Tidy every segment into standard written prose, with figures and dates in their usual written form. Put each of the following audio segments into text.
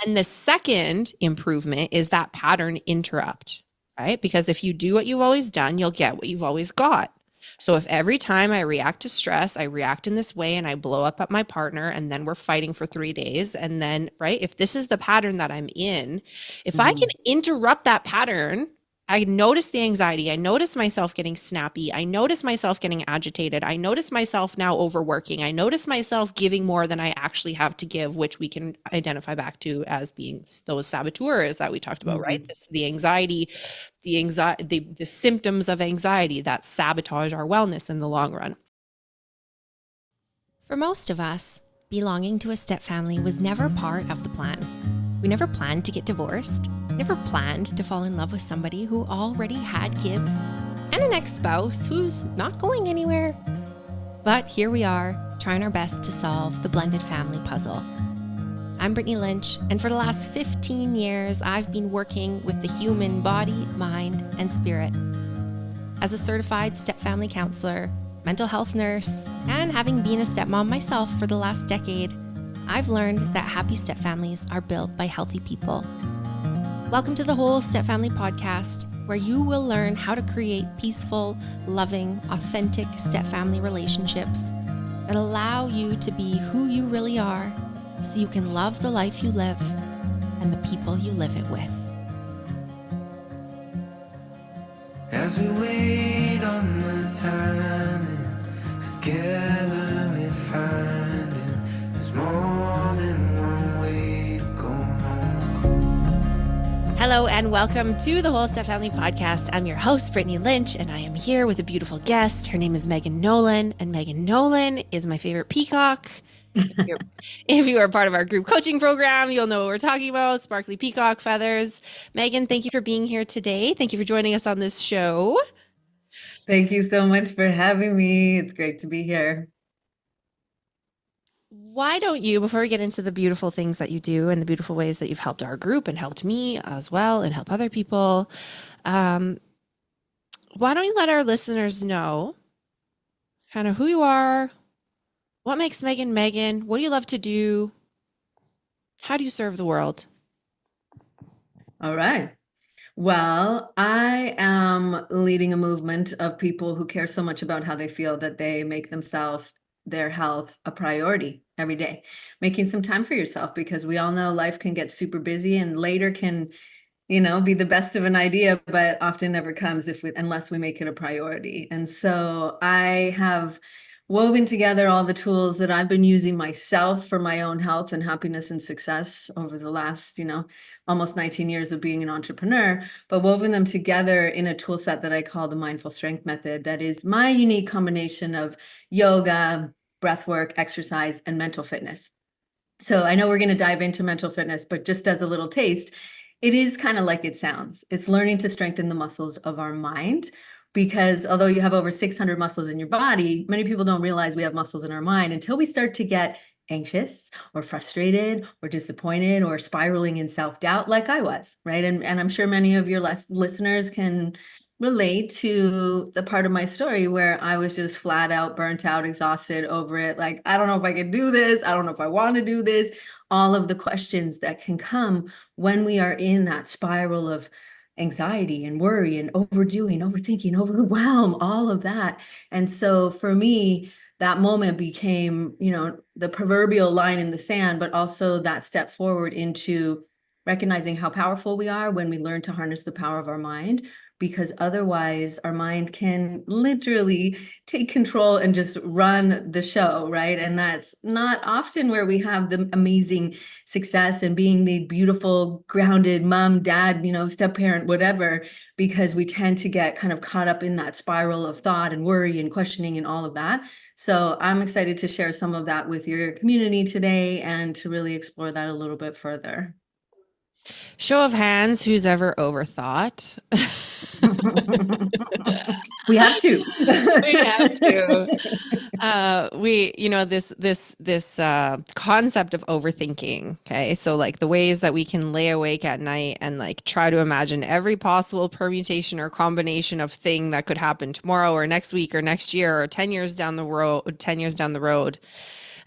And the second improvement is that pattern interrupt, right? Because if you do what you've always done, you'll get what you've always got. So if every time I react to stress, I react in this way and I blow up at my partner and then we're fighting for 3 days. And then, right, if this is the pattern that I'm in, if I can Mhm. interrupt that pattern, I notice the anxiety. I notice myself getting snappy. I notice myself getting agitated. I notice myself now overworking. I notice myself giving more than I actually have to give, which we can identify back to as being those saboteurs that we talked about, right? Mhm. This, the symptoms of anxiety that sabotage our wellness in the long run. For most of us, belonging to a step family was never part of the plan. We never planned to get divorced, never planned to fall in love with somebody who already had kids and an ex-spouse who's not going anywhere. But here we are, trying our best to solve the blended family puzzle. I'm Brittany Lynch, and for the last 15 years, I've been working with the human body, mind, and spirit. As a certified step family counselor, mental health nurse, and having been a stepmom myself for the last decade, I've learned that happy step families are built by healthy people. Welcome to the Whole Step Family podcast, where you will learn how to create peaceful, loving, authentic step family relationships that allow you to be who you really are so you can love the life you live and the people you live it with. As we wait on the timing, together we find it. There's more than one way to go home. Hello and welcome to the Whole Step Family podcast. I'm your host, Brittany Lynch, and I am here with a beautiful guest. Her name is Megan Nolan, and Megan Nolan is my favorite peacock. If you are part of our group coaching program, you'll know what we're talking about, sparkly peacock feathers. Megan, thank you for being here today. Thank you for joining us on this show. Thank you so much for having me. It's great to be here. Why don't you, before we get into the beautiful things that you do and the beautiful ways that you've helped our group and helped me as well and help other people, why don't you let our listeners know kind of who you are, what makes Megan Megan, what do you love to do, how do you serve the world? All right. Well, I am leading a movement of people who care so much about how they feel that they make themselves, their health, a priority every day. Making some time for yourself, because we all know life can get super busy and later can, be the best of an idea, but often never comes unless we make it a priority. And so I have woven together all the tools that I've been using myself for my own health and happiness and success over the last, almost 19 years of being an entrepreneur, but woven them together in a tool set that I call the mindful strength method. That is my unique combination of yoga, breath work, exercise, and mental fitness. So I know we're going to dive into mental fitness, but just as a little taste, it is kind of like it sounds. It's learning to strengthen the muscles of our mind, because although you have over 600 muscles in your body, many people don't realize we have muscles in our mind until we start to get anxious or frustrated or disappointed or spiraling in self-doubt like I was, right? And I'm sure many of your listeners can relate to the part of my story where I was just flat out burnt out, exhausted over it. Like, I don't know if I can do this. I don't know if I want to do this. All of the questions that can come when we are in that spiral of anxiety and worry and overdoing, overthinking, overwhelm, all of that. And so for me, that moment became, the proverbial line in the sand, but also that step forward into recognizing how powerful we are when we learn to harness the power of our mind, because otherwise our mind can literally take control and just run the show, right? And that's not often where we have the amazing success and being the beautiful, grounded mom, dad, step parent, whatever, because we tend to get kind of caught up in that spiral of thought and worry and questioning and all of that. So I'm excited to share some of that with your community today and to really explore that a little bit further. Show of hands, who's ever overthought? We have to. We have to. This concept of overthinking. Okay. So like the ways that we can lay awake at night and like try to imagine every possible permutation or combination of thing that could happen tomorrow or next week or next year or 10 years down the road, 10 years down the road.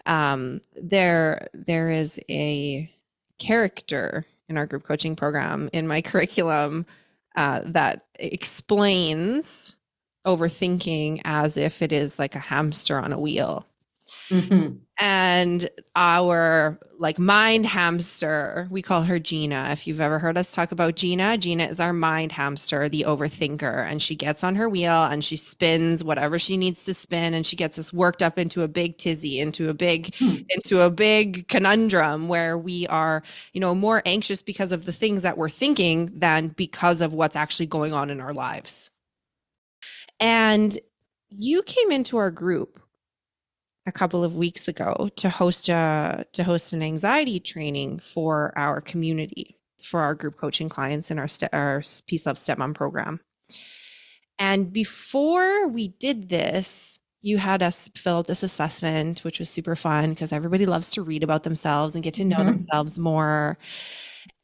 There is a character in our group coaching program in my curriculum that explains overthinking as if it is like a hamster on a wheel. Mhm. And our like mind hamster, we call her Gina. If you've ever heard us talk about Gina, Gina is our mind hamster, the overthinker. And she gets on her wheel and she spins whatever she needs to spin. And she gets us worked up into a big tizzy, into a big conundrum where we are, more anxious because of the things that we're thinking than because of what's actually going on in our lives. And you came into our group a couple of weeks ago to host an anxiety training for our community, for our group coaching clients in our Peace Love Stepmom program. And before we did this, you had us fill out this assessment, which was super fun because everybody loves to read about themselves and get to know themselves more.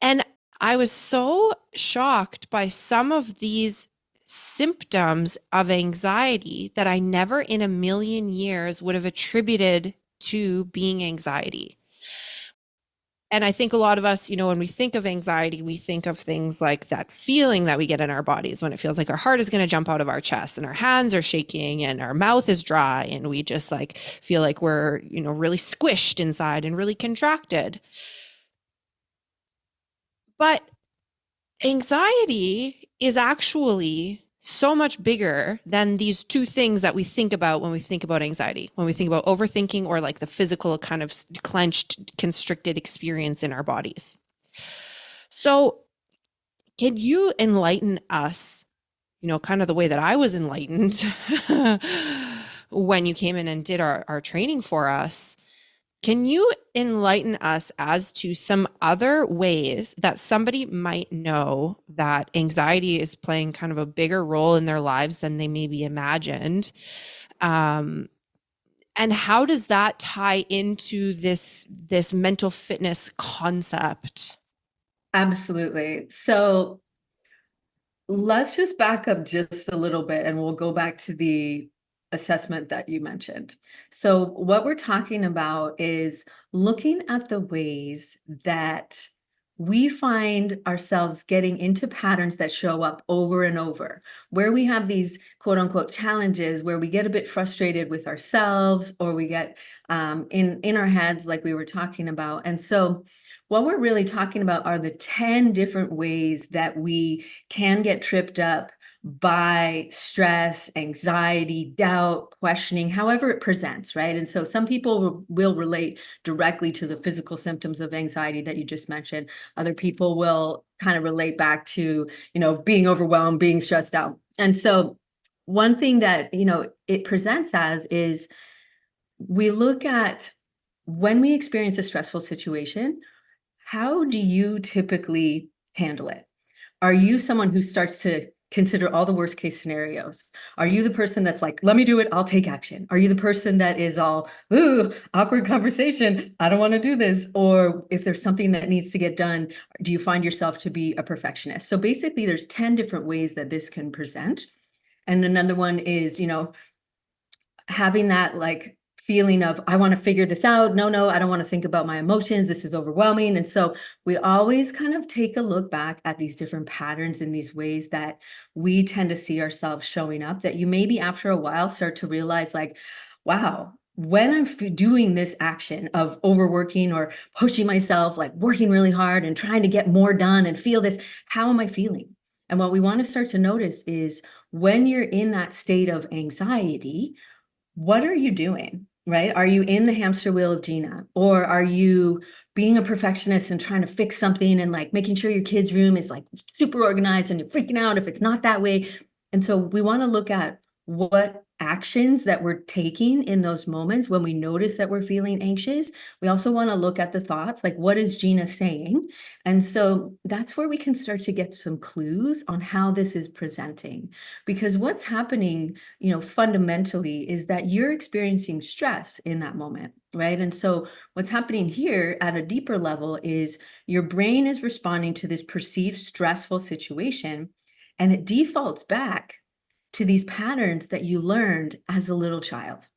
And I was so shocked by some of these symptoms of anxiety that I never in a million years would have attributed to being anxiety. And I think a lot of us, when we think of anxiety, we think of things like that feeling that we get in our bodies when it feels like our heart is going to jump out of our chest and our hands are shaking and our mouth is dry and we just like feel like we're, really squished inside and really contracted. But anxiety is actually so much bigger than these two things that we think about when we think about anxiety, when we think about overthinking or like the physical kind of clenched, constricted experience in our bodies. So can you enlighten us, kind of the way that I was enlightened when you came in and did our training for us? Can you enlighten us as to some other ways that somebody might know that anxiety is playing kind of a bigger role in their lives than they maybe imagined? And how does that tie into this mental fitness concept? Absolutely. So let's just back up just a little bit and we'll go back to the assessment that you mentioned. So what we're talking about is looking at the ways that we find ourselves getting into patterns that show up over and over, where we have these quote unquote challenges, where we get a bit frustrated with ourselves or we get in our heads like we were talking about. And so what we're really talking about are the 10 different ways that we can get tripped up by stress, anxiety, doubt, questioning, however it presents, right? And so some people will relate directly to the physical symptoms of anxiety that you just mentioned. Other people will kind of relate back to, being overwhelmed, being stressed out. And so one thing that, it presents as is we look at when we experience a stressful situation, how do you typically handle it? Are you someone who starts to consider all the worst case scenarios? Are you the person that's like, let me do it, I'll take action? Are you the person that is all, ooh, awkward conversation, I don't want to do this? Or if there's something that needs to get done, do you find yourself to be a perfectionist? So basically there's 10 different ways that this can present. And another one is, having that like feeling of, I want to figure this out. No, I don't want to think about my emotions. This is overwhelming. And so we always kind of take a look back at these different patterns in these ways that we tend to see ourselves showing up, that you maybe after a while start to realize like, wow, when I'm doing this action of overworking or pushing myself, like working really hard and trying to get more done and feel this, how am I feeling? And what we want to start to notice is when you're in that state of anxiety, what are you doing, right? Are you in the hamster wheel of Gina? Or are you being a perfectionist and trying to fix something and like making sure your kid's room is like super organized and you're freaking out if it's not that way? And so we want to look at what actions that we're taking in those moments when we notice that we're feeling anxious. We also want to look at the thoughts, like what is Gina saying? And so that's where we can start to get some clues on how this is presenting. Because what's happening, fundamentally is that you're experiencing stress in that moment, right? And so what's happening here at a deeper level is your brain is responding to this perceived stressful situation and it defaults back to these patterns that you learned as a little child.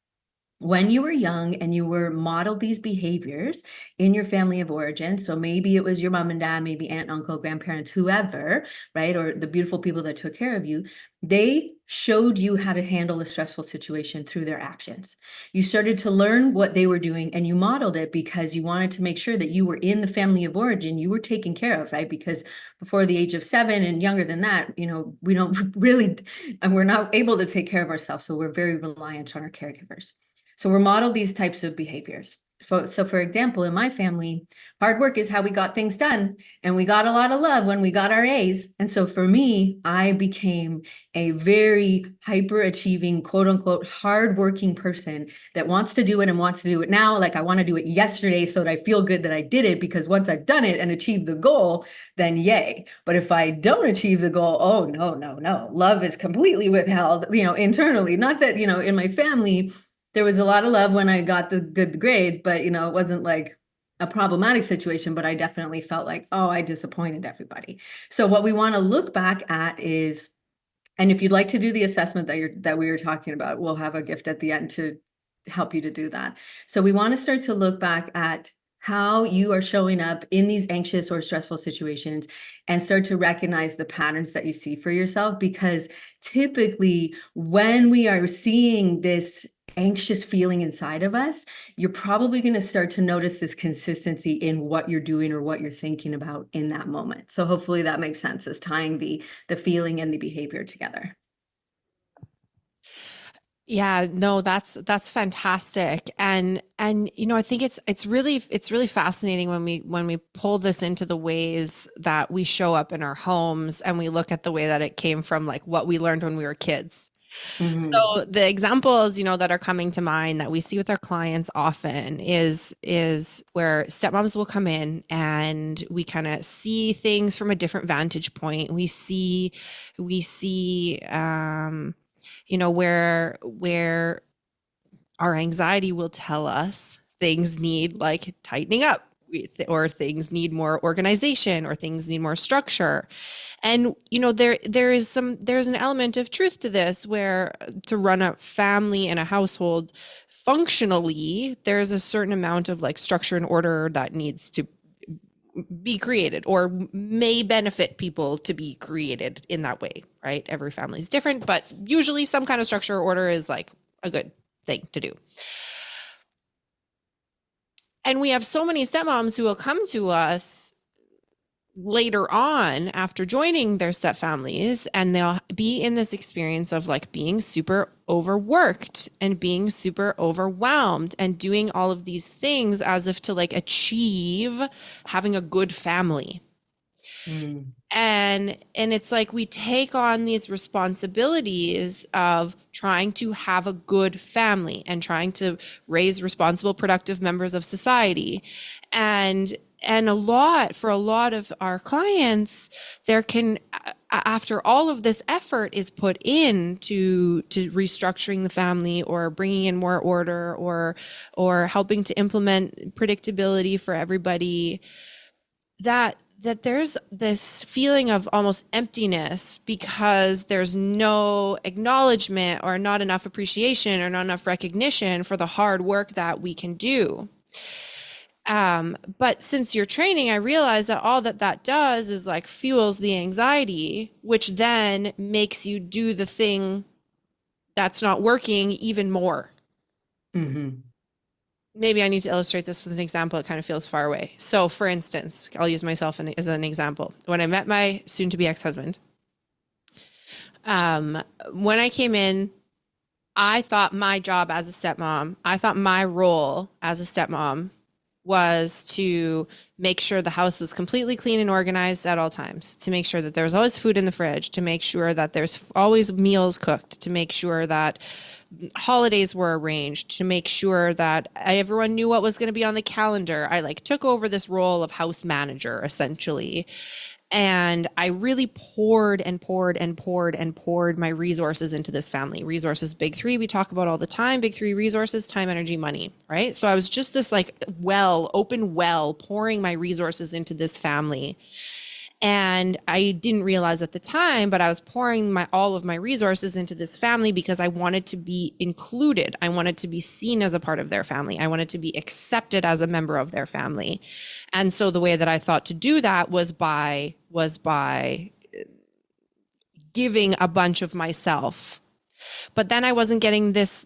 when you were young and you were modeled these behaviors in your family of origin, so maybe it was your mom and dad, maybe aunt, uncle, grandparents, whoever, right? Or the beautiful people that took care of you, they showed you how to handle a stressful situation through their actions. You started to learn what they were doing and you modeled it because you wanted to make sure that you were in the family of origin, you were taken care of, right? Because before the age of 7 and younger than that, we don't really, and we're not able to take care of ourselves. So we're very reliant on our caregivers. So we're modeled these types of behaviors. So for example, in my family, hard work is how we got things done. And we got a lot of love when we got our A's. And so for me, I became a very hyper achieving, quote unquote, hardworking person that wants to do it and wants to do it now. Like I want to do it yesterday so that I feel good that I did it, because once I've done it and achieved the goal, then yay. But if I don't achieve the goal, oh, no. Love is completely withheld, internally. Not that, in my family, there was a lot of love when I got the good grades, but it wasn't like a problematic situation, but I definitely felt like, oh, I disappointed everybody. So what we want to look back at is, and if you'd like to do the assessment that we were talking about, we'll have a gift at the end to help you to do that. So we want to start to look back at how you are showing up in these anxious or stressful situations and start to recognize the patterns that you see for yourself, because typically when we are seeing this anxious feeling inside of us, you're probably going to start to notice this consistency in what you're doing or what you're thinking about in that moment. So hopefully that makes sense, as tying the feeling and the behavior together. Yeah, no, that's fantastic. And I think it's really fascinating when we pull this into the ways that we show up in our homes and we look at the way that it came from, like what we learned when we were kids. Mm-hmm. So the examples, that are coming to mind that we see with our clients often is where stepmoms will come in and we kind of see things from a different vantage point. We see where our anxiety will tell us things need like tightening up, or things need more organization, or things need more structure. And there's an element of truth to this, where to run a family and a household functionally, there's a certain amount of like structure and order that needs to be created, or may benefit people to be created in that way, right? Every family is different, but usually some kind of structure or order is like a good thing to do. And we have so many stepmoms who will come to us later on after joining their stepfamilies, and they'll be in this experience of like being super overworked and being super overwhelmed and doing all of these things as if to like achieve having a good family. Mm. And it's like we take on these responsibilities of trying to have a good family and trying to raise responsible, productive members of society. And for a lot of our clients, there can, after all of this effort is put into restructuring the family, or bringing in more order, or helping to implement predictability for everybody, that there's this feeling of almost emptiness, because there's no acknowledgement or not enough appreciation or not enough recognition for the hard work that we can do. But since you're training, I realize that all that does is like fuels the anxiety, which then makes you do the thing that's not working even more. Mm-hmm. Maybe I need to illustrate this with an example. It kind of feels far away. So for instance, I'll use myself as an example. When I met my soon-to-be ex-husband, when I came in, I thought my job as a stepmom, I thought my role as a stepmom was to make sure the house was completely clean and organized at all times, to make sure that there was always food in the fridge, to make sure that there's always meals cooked, to make sure that holidays were arranged, to make sure that everyone knew what was going to be on the calendar. I like took over this role of house manager essentially. And I really poured my resources into this family. Resources, big three, we talk about all the time. Big three resources: time, energy, money, right? So I was just this like open well, pouring my resources into this family. And I didn't realize at the time, but I was pouring all of my resources into this family because I wanted to be included. I wanted to be seen as a part of their family. I wanted to be accepted as a member of their family. And so the way that I thought to do that was by giving a bunch of myself. But then I wasn't getting this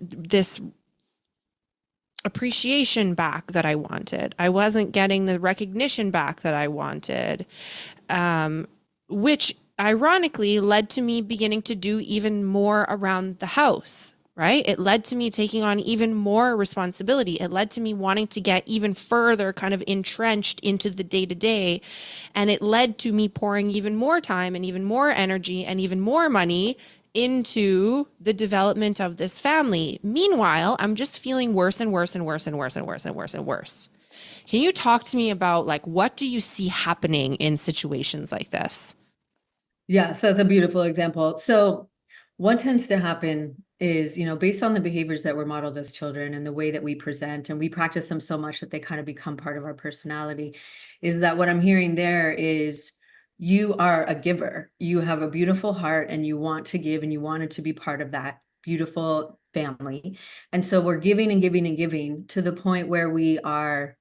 appreciation back that I wanted. I wasn't getting the recognition back that I wanted, which ironically led to me beginning to do even more around the house, right? It led to me taking on even more responsibility. It led to me wanting to get even further kind of entrenched into the day to day. And it led to me pouring even more time and even more energy and even more money into the development of this family. Meanwhile, I'm just feeling worse and worse and worse and worse and worse and worse and worse. Can you talk to me about like, what do you see happening in situations like this? Yeah, so that's a beautiful example. So what tends to happen is, based on the behaviors that were modeled as children and the way that we present, and we practice them so much that they kind of become part of our personality, is that what I'm hearing there is you are a giver. You have a beautiful heart and you want to give and you wanted to be part of that beautiful family. And so we're giving and giving and giving to the point where we are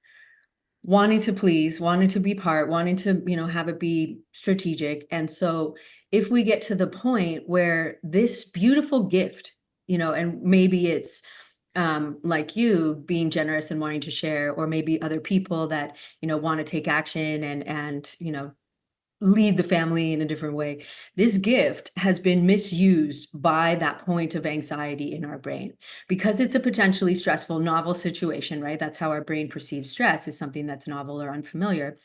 wanting to please, wanting to be part, wanting to, have it be strategic. And so if we get to the point where this beautiful gift, and maybe it's like you being generous and wanting to share, or maybe other people that, want to take action and, lead the family in a different way. This gift has been misused by that point of anxiety in our brain because it's a potentially stressful, novel situation, right? That's how our brain perceives stress, is something that's novel or unfamiliar.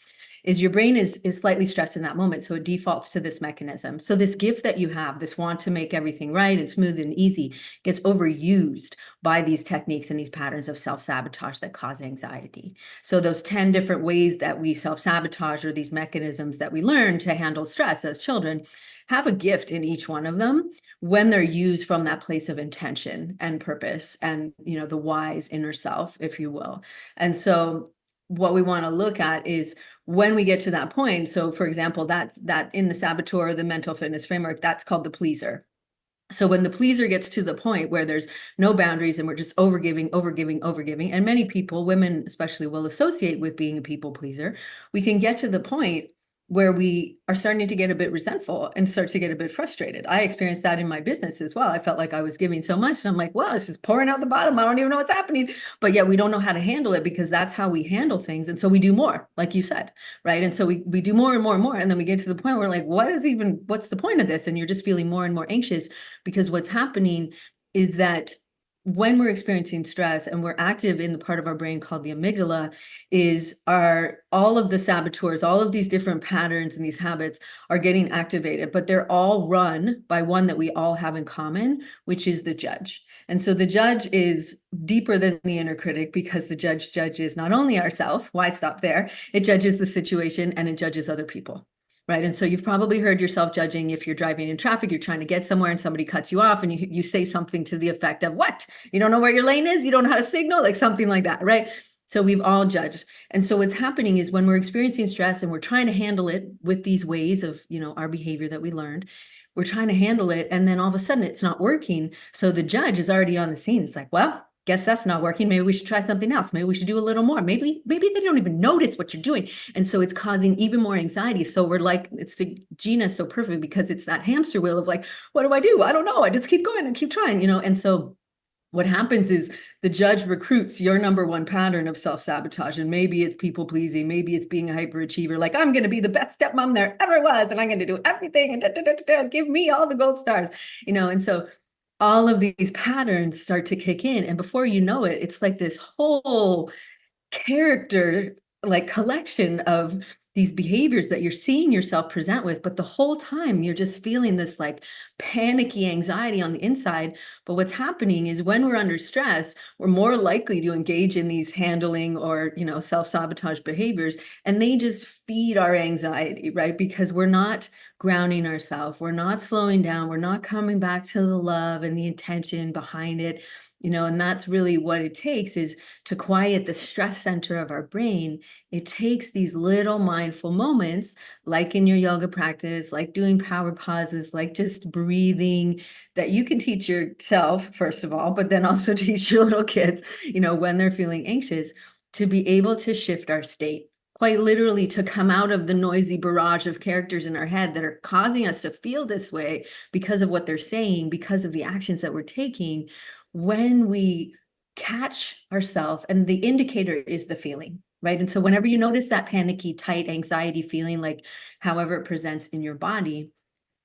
Is your brain is slightly stressed in that moment, so it defaults to this mechanism. So this gift that you have, this want to make everything right and smooth and easy, gets overused by these techniques and these patterns of self-sabotage that cause anxiety. So those 10 different ways that we self-sabotage, or these mechanisms that we learn to handle stress as children, have a gift in each one of them when they're used from that place of intention and purpose and, the wise inner self, if you will. And so what we want to look at is when we get to that point. So for example, that in the saboteur, the mental fitness framework, that's called the pleaser. So when the pleaser gets to the point where there's no boundaries and we're just overgiving, and many people, women especially, will associate with being a people pleaser, we can get to the point where we are starting to get a bit resentful and start to get a bit frustrated. I experienced that in my business as well. I felt like I was giving so much and I'm like, well, it's just pouring out the bottom. I don't even know what's happening. But yet we don't know how to handle it because that's how we handle things. And so we do more, like you said, right? And so we do more and more and more. And then we get to the point where we're like, what's the point of this? And you're just feeling more and more anxious because what's happening is that when we're experiencing stress and we're active in the part of our brain called the amygdala, all of the saboteurs, all of these different patterns and these habits are getting activated, but they're all run by one that we all have in common, which is the judge. And so the judge is deeper than the inner critic because the judge judges not only ourselves, why stop there? It judges the situation and it judges other people. Right. And so you've probably heard yourself judging if you're driving in traffic, you're trying to get somewhere and somebody cuts you off and you say something to the effect of, what? You don't know where your lane is? You don't know how to signal? Like something like that. Right. So we've all judged. And so what's happening is when we're experiencing stress and we're trying to handle it with these ways of, our behavior that we learned, we're trying to handle it. And then all of a sudden it's not working. So the judge is already on the scene. It's like, well, guess that's not working. Maybe we should try something else. Maybe we should do a little more. Maybe they don't even notice what you're doing. And so it's causing even more anxiety. So we're like, Gina is so perfect because it's that hamster wheel of like, what do? I don't know. I just keep going and keep trying, And so what happens is the judge recruits your number one pattern of self-sabotage. And maybe it's people pleasing. Maybe it's being a hyperachiever. Like, I'm going to be the best stepmom there ever was. And I'm going to do everything and give me all the gold stars, And so all of these patterns start to kick in. And before you know it, it's like this whole character, like collection of these behaviors that you're seeing yourself present with. But the whole time you're just feeling this like panicky anxiety on the inside. But what's happening is when we're under stress, we're more likely to engage in these handling or, self-sabotage behaviors. And they just feed our anxiety, right? Because we're not grounding ourselves. We're not slowing down. We're not coming back to the love and the intention behind it. And that's really what it takes, is to quiet the stress center of our brain. It takes these little mindful moments, like in your yoga practice, like doing power pauses, like just breathing, that you can teach yourself, first of all, but then also teach your little kids, when they're feeling anxious, to be able to shift our state. Quite literally, to come out of the noisy barrage of characters in our head that are causing us to feel this way because of what they're saying, because of the actions that we're taking. When we catch ourselves, and the indicator is the feeling, right? And so whenever you notice that panicky, tight anxiety feeling, like however it presents in your body,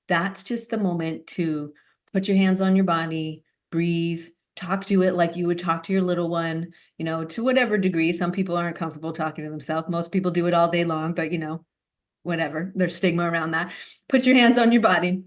that's just the moment to put your hands on your body, breathe, talk to it like you would talk to your little one, to whatever degree. Some people aren't comfortable talking to themselves. Most people do it all day long, but whatever, there's stigma around that. Put your hands on your body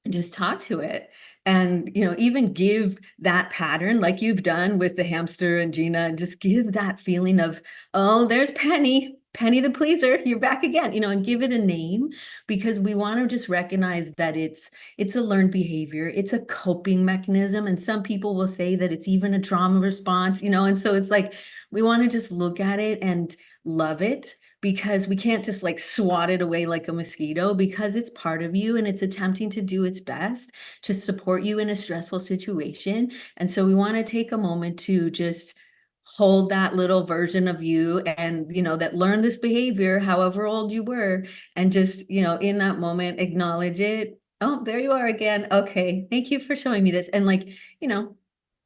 and just talk to it. And, even give that pattern like you've done with the hamster and Gina, and just give that feeling of, oh, there's Penny the pleaser, you're back again, and give it a name, because we want to just recognize that it's a learned behavior. It's a coping mechanism. And some people will say that it's even a trauma response, and so it's like, we want to just look at it and love it, because we can't just like swat it away like a mosquito, because it's part of you and it's attempting to do its best to support you in a stressful situation. And so we want to take a moment to just hold that little version of you, and that learned this behavior however old you were, and just in that moment acknowledge it. Oh, there you are again. Okay, thank you for showing me this. And like,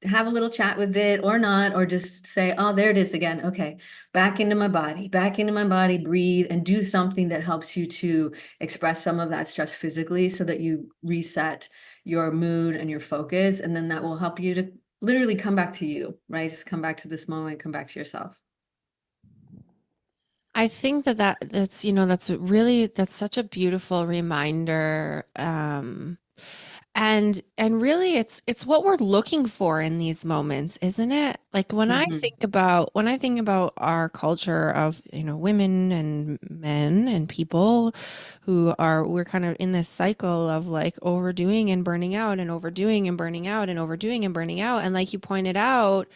have a little chat with it, or not, or just say, oh, there it is again. Okay, back into my body, breathe, and do something that helps you to express some of that stress physically, so that you reset your mood and your focus. And then that will help you to literally come back to you, right? Just come back to this moment, come back to yourself. I think that's that's such a beautiful reminder. And really it's what we're looking for in these moments, isn't it? Like when I think about our culture of, women and men and people we're kind of in this cycle of like overdoing and burning out, and overdoing and burning out, and overdoing and burning out. And like you pointed out,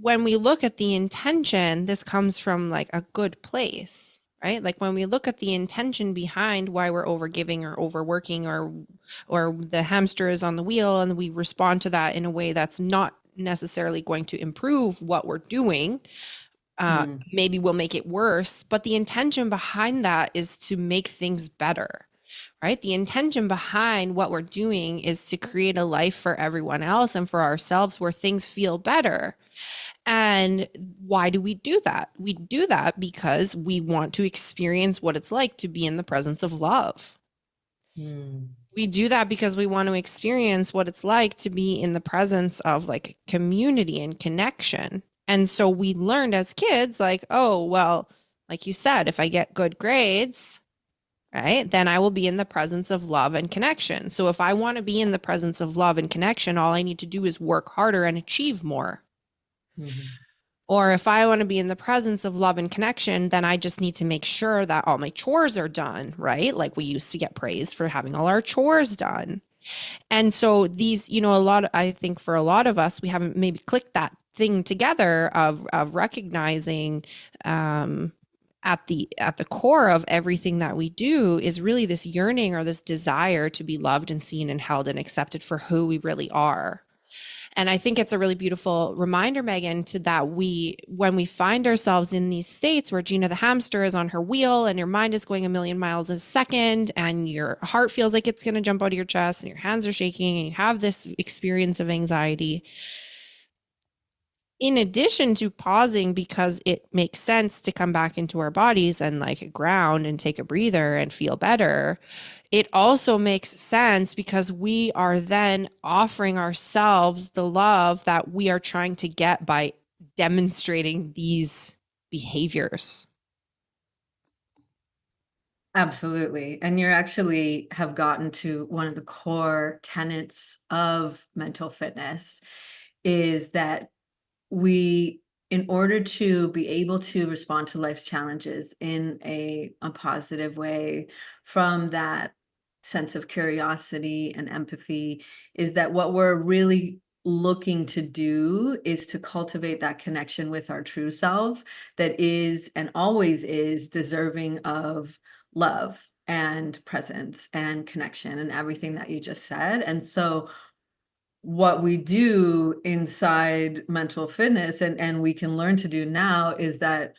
when we look at the intention, this comes from like a good place, right? Like when we look at the intention behind why we're overgiving or overworking, or the hamster is on the wheel, and we respond to that in a way that's not necessarily going to improve what we're doing. Maybe we'll make it worse, but the intention behind that is to make things better, right? The intention behind what we're doing is to create a life for everyone else and for ourselves where things feel better. And why do we do that? We do that because we want to experience what it's like to be in the presence of love. We do that because we want to experience what it's like to be in the presence of like community and connection. And so we learned as kids, like, oh, well, like you said, if I get good grades, right, then I will be in the presence of love and connection. So if I want to be in the presence of love and connection, all I need to do is work harder and achieve more. Or if I want to be in the presence of love and connection, then I just need to make sure that all my chores are done, right? Like we used to get praised for having all our chores done. And so these, I think for a lot of us, we haven't maybe clicked that thing together of recognizing at the core of everything that we do is really this yearning or this desire to be loved and seen and held and accepted for who we really are. And I think it's a really beautiful reminder, Megan, to that when we find ourselves in these states where Gina the hamster is on her wheel and your mind is going a million miles a second and your heart feels like it's going to jump out of your chest and your hands are shaking and you have this experience of anxiety, in addition to pausing because it makes sense to come back into our bodies and like ground and take a breather and feel better, it also makes sense because we are then offering ourselves the love that we are trying to get by demonstrating these behaviors. Absolutely. And you actually have gotten to one of the core tenets of mental fitness, is that in order to be able to respond to life's challenges in a positive way, from that sense of curiosity and empathy, is that what we're really looking to do is to cultivate that connection with our true self that is and always is deserving of love and presence and connection and everything that you just said. And so what we do inside mental fitness and we can learn to do now is that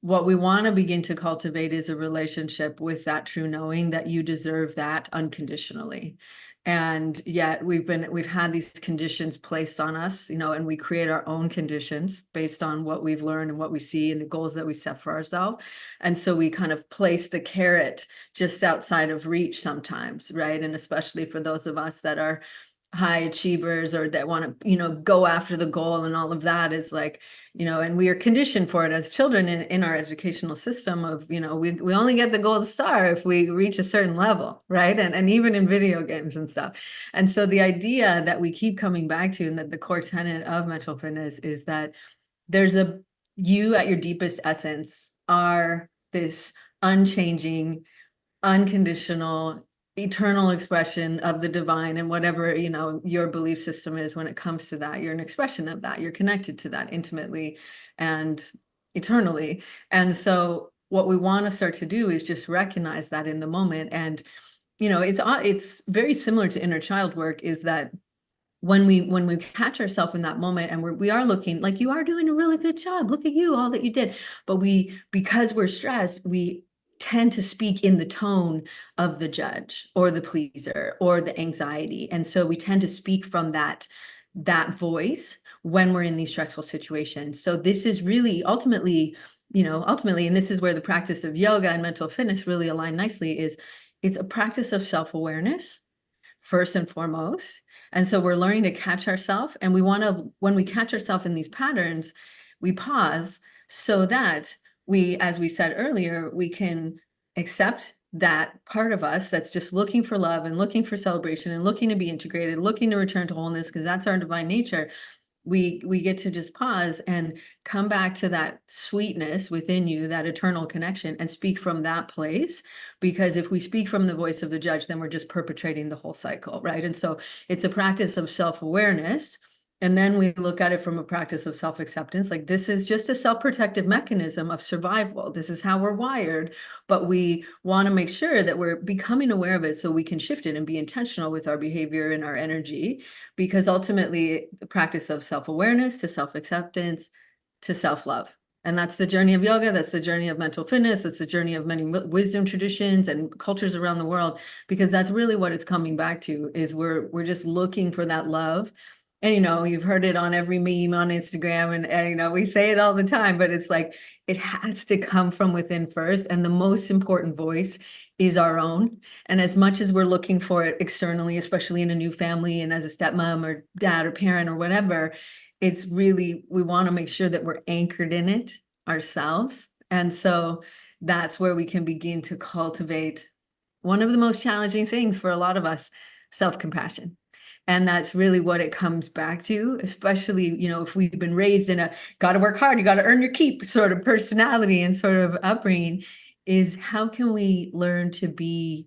what we want to begin to cultivate is a relationship with that true knowing that you deserve that unconditionally. And yet we've had these conditions placed on us, and we create our own conditions based on what we've learned and what we see and the goals that we set for ourselves. And so we kind of place the carrot just outside of reach sometimes, right? And especially for those of us that are high achievers or that want to, go after the goal, and all of that is like, and we are conditioned for it as children in our educational system of, we only get the gold star if we reach a certain level, right? And even in video games and stuff. And so the idea that we keep coming back to, and that the core tenet of mental fitness is that you at your deepest essence are this unchanging, unconditional, eternal expression of the divine, and whatever your belief system is when it comes to that, you're an expression of that, you're connected to that intimately and eternally. And so what we want to start to do is just recognize that in the moment. And it's very similar to inner child work, is that when we catch ourselves in that moment and we are looking like, you are doing a really good job, look at you, all that you did, but because we're stressed, we tend to speak in the tone of the judge or the pleaser or the anxiety. And so we tend to speak from that voice when we're in these stressful situations. So this is really ultimately, and this is where the practice of yoga and mental fitness really align nicely, is it's a practice of self-awareness first and foremost. And so we're learning to catch ourselves, and when we catch ourselves in these patterns, we pause so that as we said earlier, we can accept that part of us that's just looking for love and looking for celebration and looking to be integrated, looking to return to wholeness, because that's our divine nature. We get to just pause and come back to that sweetness within you, that eternal connection, and speak from that place. Because if we speak from the voice of the judge, then we're just perpetrating the whole cycle, right? And so it's a practice of self-awareness. And then we look at it from a practice of self-acceptance. Like, this is just a self-protective mechanism of survival. This is how we're wired, but we want to make sure that we're becoming aware of it so we can shift it and be intentional with our behavior and our energy. Because ultimately, the practice of self-awareness to self-acceptance to self-love. And that's the journey of yoga. That's the journey of mental fitness. That's the journey of many wisdom traditions and cultures around the world, because that's really what it's coming back to, is we're just looking for that love. And, you've heard it on every meme on Instagram and we say it all the time, but it's like, it has to come from within first. And the most important voice is our own. And as much as we're looking for it externally, especially in a new family and as a stepmom or dad or parent or whatever, it's really, we want to make sure that we're anchored in it ourselves. And so that's where we can begin to cultivate one of the most challenging things for a lot of us, self-compassion. And that's really what it comes back to, especially, if we've been raised in a got to work hard, you got to earn your keep sort of personality and sort of upbringing, is how can we learn to be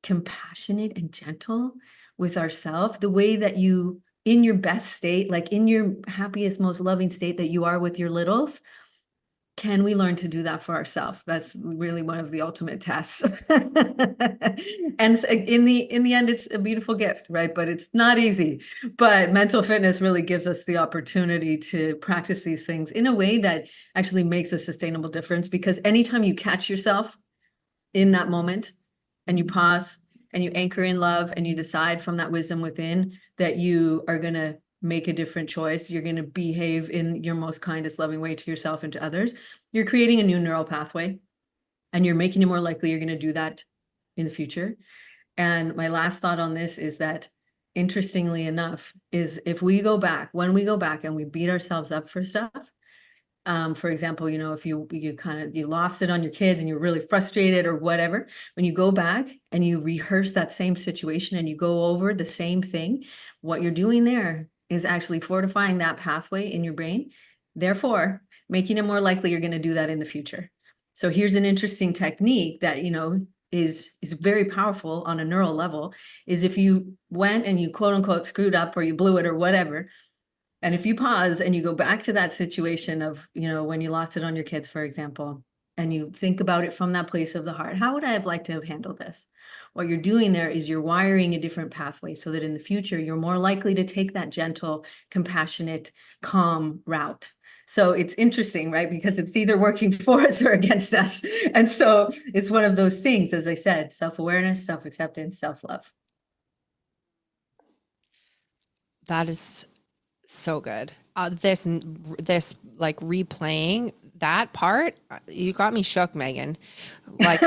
compassionate and gentle with ourselves, the way that you, in your best state, like in your happiest, most loving state that you are with your littles. Can we learn to do that for ourselves? That's really one of the ultimate tests. And so in the end, it's a beautiful gift, right? But it's not easy. But mental fitness really gives us the opportunity to practice these things in a way that actually makes a sustainable difference. Because anytime you catch yourself in that moment and you pause and you anchor in love and you decide from that wisdom within that you are going to make a different choice, you're going to behave in your most kindest, loving way to yourself and to others, you're creating a new neural pathway, and you're making it more likely you're going to do that in the future. And my last thought on this is that, interestingly enough, is when we go back and we beat ourselves up for stuff, for example, if you lost it on your kids and you're really frustrated or whatever, when you go back and you rehearse that same situation and you go over the same thing, what you're doing there is actually fortifying that pathway in your brain, therefore making it more likely you're going to do that in the future. So here's an interesting technique that, is very powerful on a neural level is if you went and you quote unquote screwed up or you blew it or whatever. And if you pause and you go back to that situation of, when you lost it on your kids, for example, and you think about it from that place of the heart, how would I have liked to have handled this? What you're doing there is you're wiring a different pathway so that in the future, you're more likely to take that gentle, compassionate, calm route. So it's interesting, right? Because it's either working for us or against us. And so it's one of those things, as I said, self-awareness, self-acceptance, self-love. That is so good. This like replaying that part, you got me shook, Megan. Like,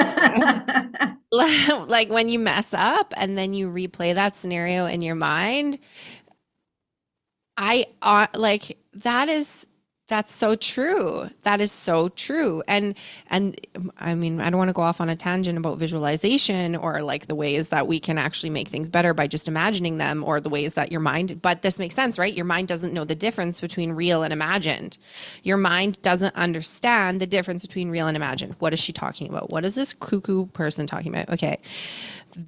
like when you mess up and then you replay that scenario in your mind, like that's so true. That is so true. And I mean, I don't want to go off on a tangent about visualization or like the ways that we can actually make things better by just imagining them, or the ways that your mind, but this makes sense, right? Your mind doesn't know the difference between real and imagined. Your mind doesn't understand the difference between real and imagined. What is she talking about? What is this cuckoo person talking about? Okay.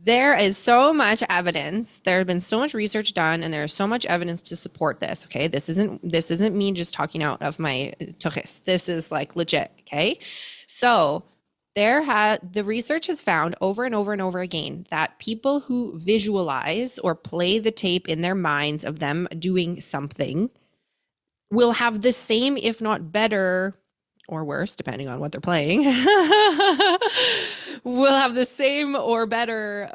There is so much evidence. There has been so much research done, and there's so much evidence to support this. Okay. This isn't me just talking out of my tuchus. This is like legit. Okay. So the research has found over and over and over again that people who visualize or play the tape in their minds of them doing something will have the same, if not better, or worse, depending on what they're playing, will have the same or better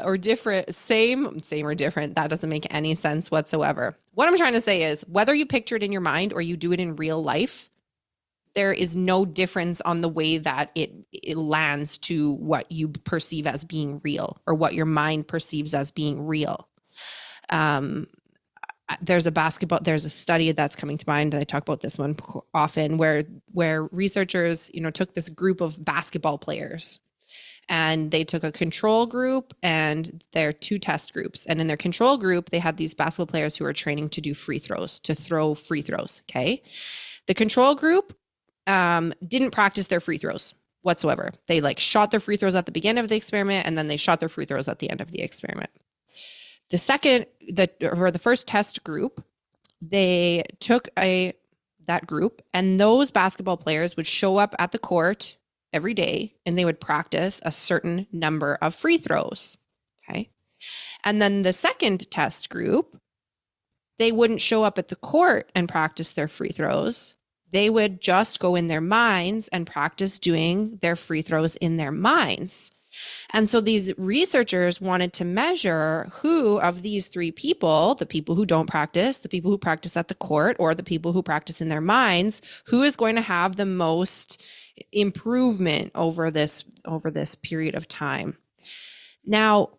or different, same or different. That doesn't make any sense whatsoever. What I'm trying to say is whether you picture it in your mind or you do it in real life, there is no difference on the way that it lands to what you perceive as being real, or what your mind perceives as being real. There's a study that's coming to mind, and I talk about this one often, where researchers, took this group of basketball players, and they took a control group and their two test groups. And in their control group, they had these basketball players who were training to do free throws, to throw free throws. Okay. The control group didn't practice their free throws whatsoever. They shot their free throws at the beginning of the experiment, and then they shot their free throws at the end of the experiment. The first test group, they took that group, and those basketball players would show up at the court every day, and they would practice a certain number of free throws. Okay. And then the second test group, they wouldn't show up at the court and practice their free throws. They would just go in their minds and practice doing their free throws in their minds. And so these researchers wanted to measure who of these three people, the people who don't practice, the people who practice at the court, or the people who practice in their minds, who is going to have the most improvement over this period of time. Now,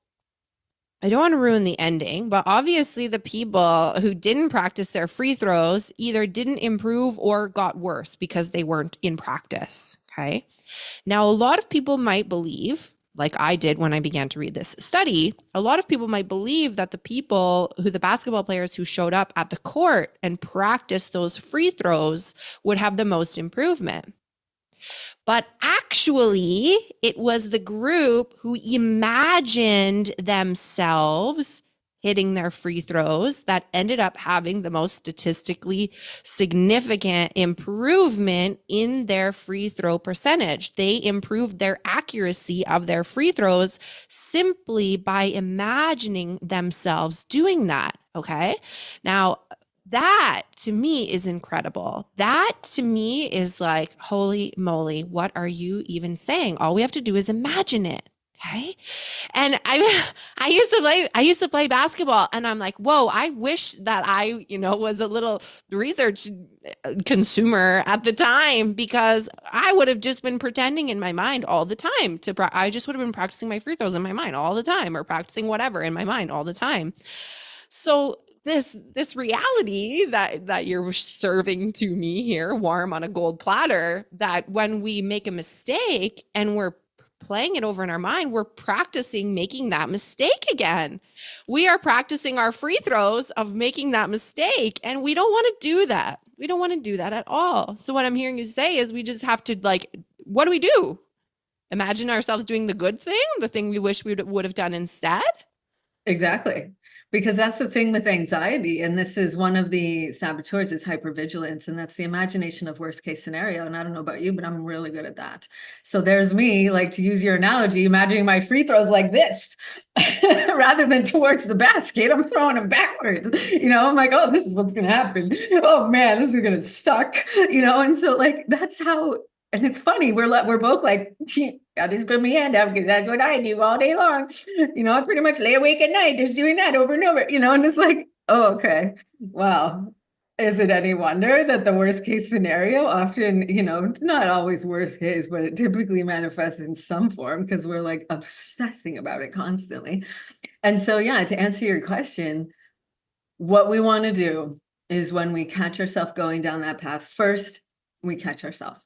I don't want to ruin the ending, but obviously the people who didn't practice their free throws either didn't improve or got worse because they weren't in practice. Okay. Now, a lot of people might believe, like I did when I began to read this study, a lot of people might believe that the basketball players who showed up at the court and practiced those free throws would have the most improvement. But actually, it was the group who imagined themselves hitting their free throws that ended up having the most statistically significant improvement in their free throw percentage. They improved their accuracy of their free throws simply by imagining themselves doing that. Okay. Now, that to me is incredible. That to me is like, holy moly, what are you even saying? All we have to do is imagine it. Okay. And I used to play basketball, and I'm like, whoa, I wish that I, was a little research consumer at the time, because I would have just been pretending in my mind all the time I just would have been practicing my free throws in my mind all the time, or practicing whatever in my mind all the time. So this reality that you're serving to me here, warm on a gold platter, that when we make a mistake and we're playing it over in our mind, we're practicing making that mistake again. We are practicing our free throws of making that mistake, and we don't want to do that. We don't want to do that at all. So what I'm hearing you say is we just have to, what do we do? imagine ourselves doing the good thing, the thing we wish we would have done instead. Exactly. Because that's the thing with anxiety. And this is one of the saboteurs is hypervigilance. And that's the imagination of worst case scenario. And I don't know about you, but I'm really good at that. So there's me, like to use your analogy, imagining my free throws like this rather than towards the basket. I'm throwing them backwards. I'm like, oh, this is what's going to happen. Oh man, this is going to suck. And so like, that's how. And it's funny, we're both like, I'll just put my hand up because that's what I do all day long. I pretty much lay awake at night just doing that over and over, and it's like, oh, okay. Wow. Is it any wonder that the worst case scenario often, not always worst case, but it typically manifests in some form because we're like obsessing about it constantly. And so, yeah, to answer your question, what we want to do is when we catch ourselves going down that path, first, we catch ourselves.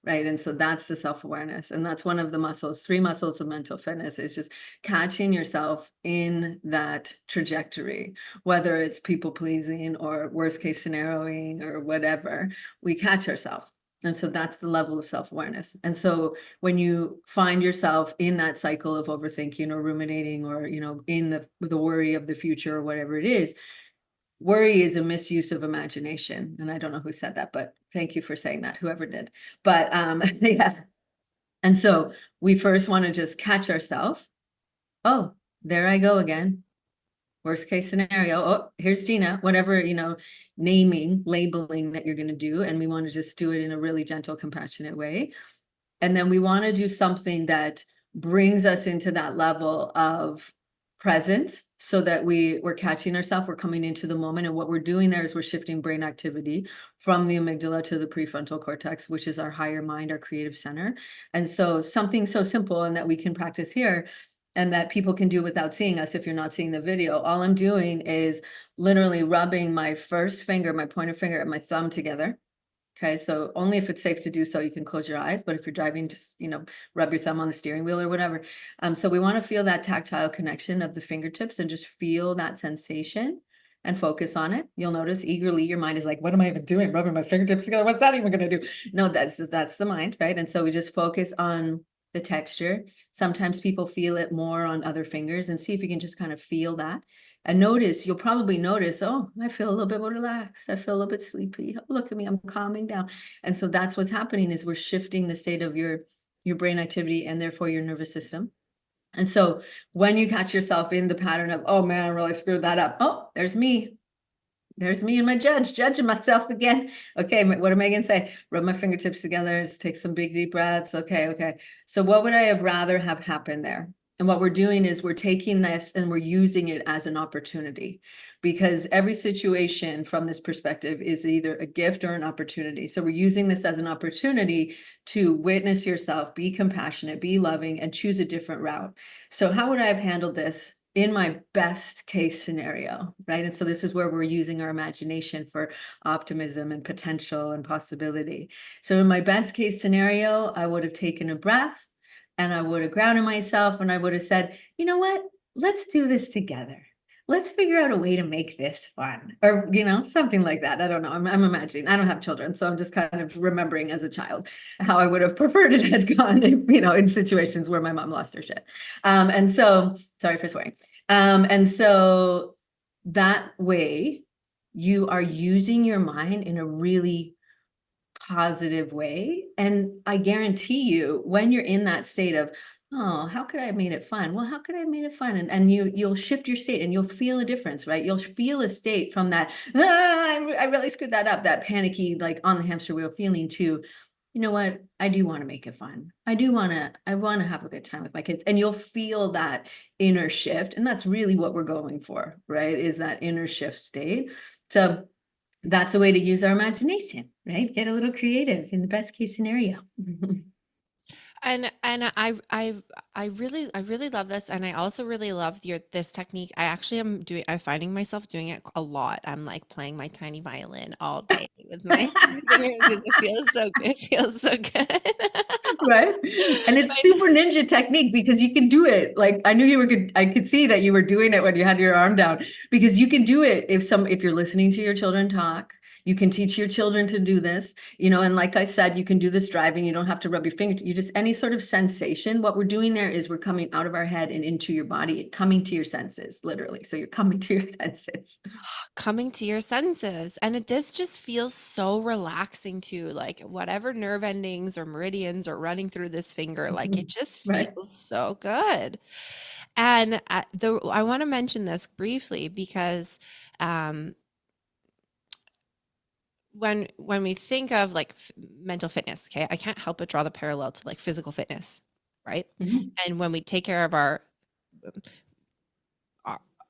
Right. And so that's the self-awareness. And that's one of the 3 muscles of mental fitness is just catching yourself in that trajectory, whether it's people pleasing or worst case scenarioing or whatever, we catch ourselves. And so that's the level of self-awareness. And so when you find yourself in that cycle of overthinking or ruminating or, in the worry of the future or whatever it is, worry is a misuse of imagination. And I don't know who said that, but thank you for saying that, whoever did. But yeah. And so we first want to just catch ourselves. Oh, there I go again. Worst case scenario. Oh, here's Gina, whatever, naming, labeling that you're going to do. And we want to just do it in a really gentle, compassionate way. And then we want to do something that brings us into that level of present so that we're catching ourselves, we're coming into the moment. And what we're doing there is we're shifting brain activity from the amygdala to the prefrontal cortex, which is our higher mind, our creative center. And so something so simple and that we can practice here and that people can do without seeing us if you're not seeing the video. All I'm doing is literally rubbing my first finger, my pointer finger and my thumb together. Okay, so only if it's safe to do so, you can close your eyes. But if you're driving, just, rub your thumb on the steering wheel or whatever. So we want to feel that tactile connection of the fingertips and just feel that sensation and focus on it. You'll notice eagerly your mind is like, what am I even doing? Rubbing my fingertips together? What's that even going to do? No, that's the mind, right? And so we just focus on the texture. Sometimes people feel it more on other fingers and see if you can just kind of feel that. And you'll probably notice, oh, I feel a little bit more relaxed. I feel a little bit sleepy. Look at me, I'm calming down. And so that's what's happening is we're shifting the state of your brain activity and therefore your nervous system. And so when you catch yourself in the pattern of, oh man, I really screwed that up. Oh, there's me. There's me and my judging myself again. Okay, what am I going to say? Rub my fingertips together, just take some big deep breaths. Okay. So what would I have rather have happened there? And what we're doing is we're taking this and we're using it as an opportunity because every situation from this perspective is either a gift or an opportunity. So we're using this as an opportunity to witness yourself, be compassionate, be loving, and choose a different route. So how would I have handled this in my best case scenario, right? And so this is where we're using our imagination for optimism and potential and possibility. So in my best case scenario, I would have taken a breath. And I would have grounded myself and I would have said, you know what, let's do this together. Let's figure out a way to make this fun or, something like that. I don't know. I'm imagining. I don't have children. So I'm just kind of remembering as a child how I would have preferred it had gone, in situations where my mom lost her shit. And so, sorry for swearing. And so that way you are using your mind in a really positive way. And I guarantee you, when you're in that state of, oh, how could I have made it fun? Well, how could I have made it fun? And you'll shift your state and you'll feel a difference, right? You'll feel a state from that, I really screwed that up, that panicky, like on the hamster wheel feeling to, you know what? I do want to make it fun. I want to have a good time with my kids. And you'll feel that inner shift. And that's really what we're going for, right? Is that inner shift state. So that's a way to use our imagination, right? Get a little creative in the best case scenario. And I really love this, and I also really love this technique. I'm finding myself doing it a lot. I'm like playing my tiny violin all day with my fingers. It feels so good. It feels so good. Right. And it's super ninja technique because you can do it. Like I knew you were good. I could see that you were doing it when you had your arm down because you can do it if you're listening to your children talk. You can teach your children to do this, you know, and like I said, you can do this driving. You don't have to rub your fingertips. You just, any sort of sensation. What we're doing there is we're coming out of our head and into your body, coming to your senses, literally. So you're coming to your senses. Coming to your senses. And this just feels so relaxing too. Like whatever nerve endings or meridians are running through this finger, like it just Right. feels so good. And I want to mention this briefly because when we think of like mental fitness, okay, I can't help but draw the parallel to like physical fitness, right? Mhm. And when we take care of our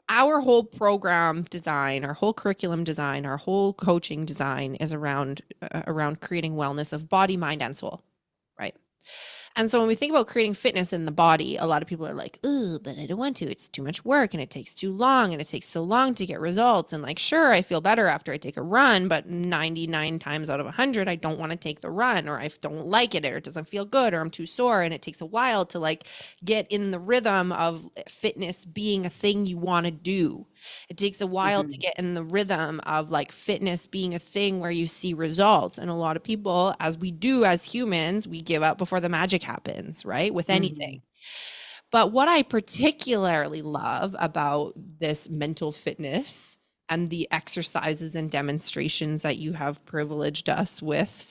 whole program design, our whole curriculum design, our whole coaching design is around creating wellness of body, mind, and soul, right? And so when we think about creating fitness in the body, a lot of people are like, "Oh, but I don't want to. It's too much work and it takes too long and it takes so long to get results." And like, sure, I feel better after I take a run, but 99 times out of 100, I don't want to take the run, or I don't like it, or it doesn't feel good, or I'm too sore, and it takes a while to like get in the rhythm of fitness being a thing you want to do. It takes a while to get in the rhythm of like fitness being a thing where you see results. And a lot of people, as we do as humans, we give up before the magic happens, right? With anything. But what I particularly love about this mental fitness and the exercises and demonstrations that you have privileged us with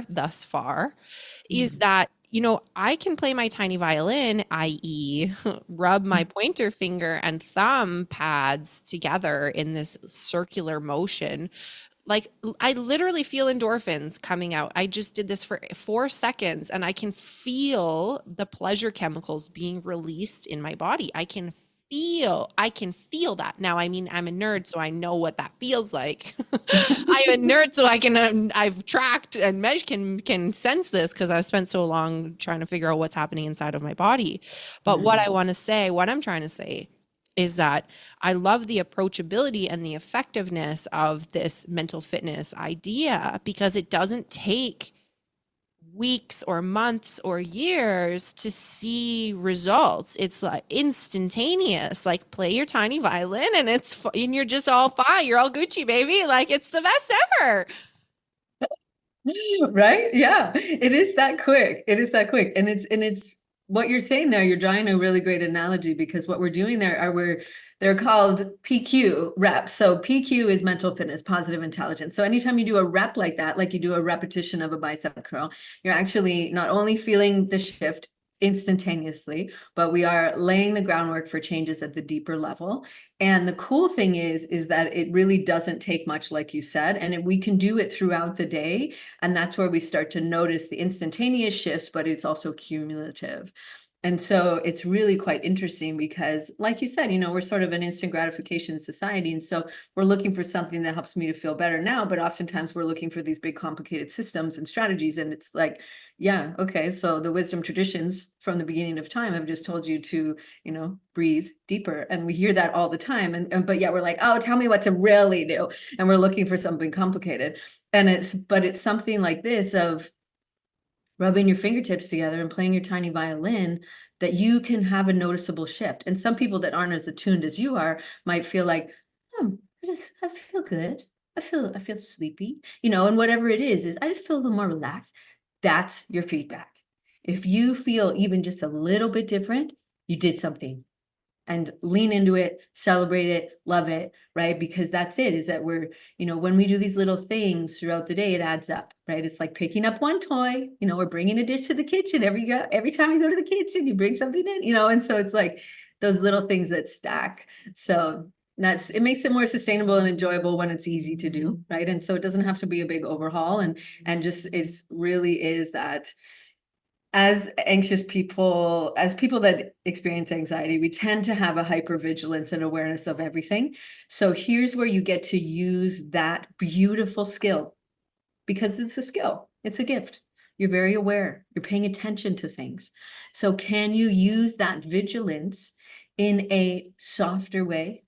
thus far, is that, you know, I can play my tiny violin, i.e., rub my pointer finger and thumb pads together in this circular motion. Like I literally feel endorphins coming out. I just did this for 4 seconds and I can feel the pleasure chemicals being released in my body. I can feel that. Now, I mean, I'm a nerd, so I know what that feels like. I'm a nerd, so I can, I've tracked and can sense this because I've spent so long trying to figure out what's happening inside of my body. But what I'm trying to say is that I love the approachability and the effectiveness of this mental fitness idea because it doesn't take weeks or months or years to see results. It's like instantaneous. Like play your tiny violin and and you're just all fine. You're all Gucci, baby. Like it's the best ever. Right? Yeah. It is that quick. It is that quick. And it's what you're saying there, you're drawing a really great analogy because what we're doing there they're called PQ reps. So PQ is mental fitness, positive intelligence. So anytime you do a rep like that, like you do a repetition of a bicep curl, you're actually not only feeling the shift instantaneously, but we are laying the groundwork for changes at the deeper level. And the cool thing is that it really doesn't take much, like you said, and we can do it throughout the day. And that's where we start to notice the instantaneous shifts, but it's also cumulative. And so it's really quite interesting because, like you said, you know, we're sort of an instant gratification society. And so we're looking for something that helps me to feel better now, but oftentimes we're looking for these big complicated systems and strategies. And it's like, yeah, okay, so the wisdom traditions from the beginning of time have just told you to, you know, breathe deeper. And we hear that all the time. But yeah, we're like, oh, tell me what to really do. And we're looking for something complicated. And it's something like this of rubbing your fingertips together and playing your tiny violin that you can have a noticeable shift. And some people that aren't as attuned as you are might feel like, I feel good. I feel sleepy, you know, and whatever it is I just feel a little more relaxed. That's your feedback. If you feel even just a little bit different, you did something. And lean into it, celebrate it, love it, right? Because that's it, is that we're, you know, when we do these little things throughout the day, it adds up, right? It's like picking up one toy, you know, we're bringing a dish to the kitchen every time you go to the kitchen, you bring something in, you know, and so it's like those little things that stack. So it makes it more sustainable and enjoyable when it's easy to do, right? And so it doesn't have to be a big overhaul, and just is really is that as anxious people, as people that experience anxiety, we tend to have a hypervigilance and awareness of everything. So here's where you get to use that beautiful skill, because it's a skill, it's a gift. You're very aware, you're paying attention to things. So can you use that vigilance in a softer way?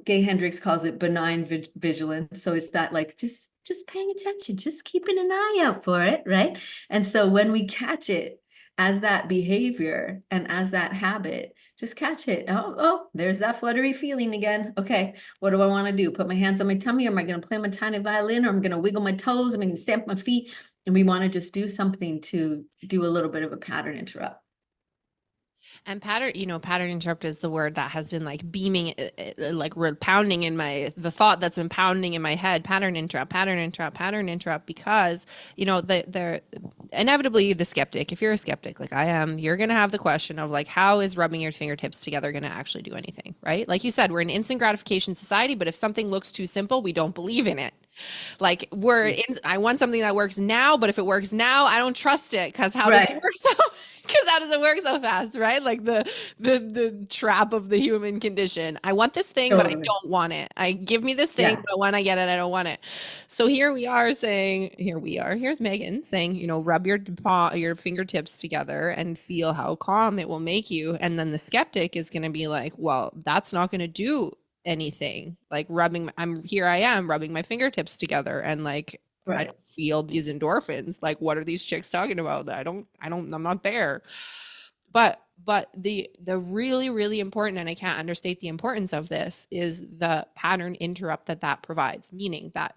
Gay Hendricks calls it benign vigilance. So it's that like just paying attention, just keeping an eye out for it, right? And so when we catch it, as that behavior and as that habit, just catch it. Oh, there's that fluttery feeling again. Okay, what do I want to do? Put my hands on my tummy? Or am I going to play my tiny violin? Or I'm going to wiggle my toes? Am I going to stamp my feet? And we want to just do something to do a little bit of a pattern interrupt. And pattern, pattern interrupt is the word that has been like beaming, like pounding in the thought that's been pounding in my head. Pattern interrupt, pattern interrupt, pattern interrupt, because, they're inevitably the skeptic. If you're a skeptic, like I am, you're going to have the question of like, how is rubbing your fingertips together going to actually do anything, right? Like you said, we're an instant gratification society, but if something looks too simple, we don't believe in it. Like I want something that works now, but if it works now, I don't trust it because how does it work so fast, right? Like the trap of the human condition. I want this thing, but I don't want it. Give me this thing, but when I get it, I don't want it. So here's Megan saying, rub your fingertips together and feel how calm it will make you. And then the skeptic is going to be like, well, that's not going to do anything. Like I am rubbing my fingertips together and like I don't feel these endorphins. Like, what are these chicks talking about? I'm not there. But the really, really important, and I can't understate the importance of this, is the pattern interrupt that provides. Meaning that